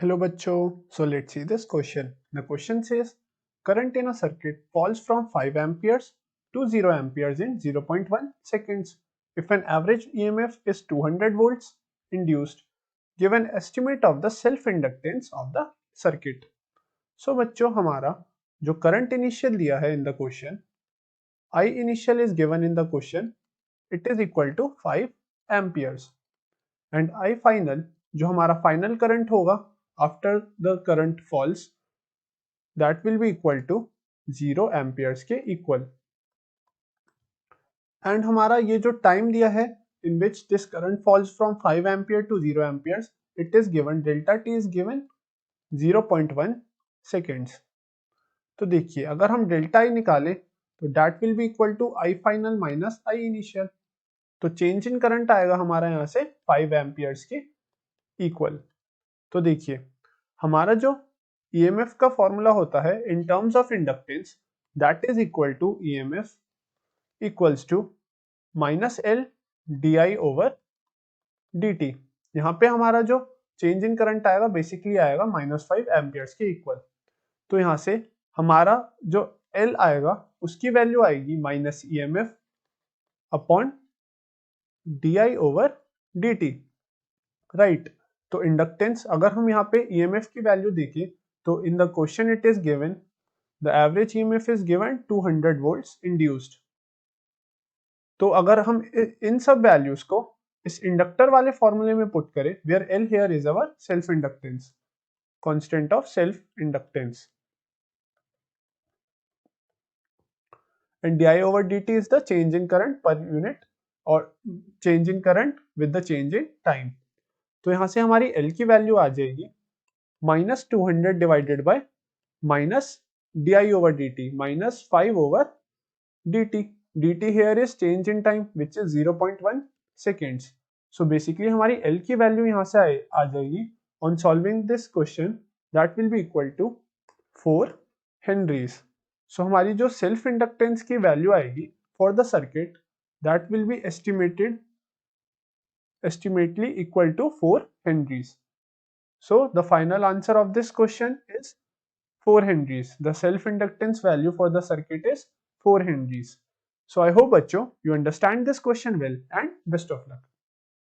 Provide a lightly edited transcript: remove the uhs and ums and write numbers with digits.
Hello bachcho. So let's see this question. The question says current in a circuit falls from 5 amperes to 0 amperes in 0.1 seconds. If an average EMF is 200 volts induced, give an estimate of the self inductance of the circuit. So बच्चों हमारा जो current initial दिया है in the question, I initial is given in the question, it is equal to 5 amperes and I final जो हमारा final current होगा after the current falls that will be equal to 0 amperes के equal and हमारा ये जो time दिया है in which this current falls from 5 ampere to 0 amperes it is given delta t is given 0.1 seconds. तो देखिए अगर हम डेल्टा आई निकालें तो that will be equal to I final minus I initial. तो चेंज इन करंट आएगा हमारा यहाँ से 5 एम्पियर्स के इक्वल. तो देखिए हमारा जो EMF का फॉर्मूला होता है in terms of inductance that is equal to EMF equals to minus L D I over D T. यहाँ पे हमारा जो चेंज इन करंट आएगा बेसिकली आएगा -5 एम्पियर्स के इक्वल. तो यहाँ से हमारा जो L आएगा उसकी वैल्यू आएगी minus EMF upon D I over D T. Right. तो इंडक्टेंस अगर हम यहाँ पे EMF की वैल्यू देखें तो in the question it is given the average EMF is given 200 volts induced. तो अगर हम इन सब वैल्यूज को इस इंडक्टर वाले फॉर्मूले में पुट करें where L here is our self inductance, constant of self inductance, and di over dt is the change in current per unit or change in current with the change in time. तो यहाँ से हमारी L की value आ जाएगी -200 divided by minus di over dt minus 5 over dt. dt here is change in time which is 0.1 seconds. So basically हमारी L की value यहाँ से आ जाएगी on solving this question that will be equal to 4 henries. So हमारी जो self inductance की value आएगी for the circuit that will be estimately equal to 4 henries. So the final answer of this question is 4 henries. The self inductance value for the circuit is 4 henries. So I hope bachcho you understand this question well and best of luck.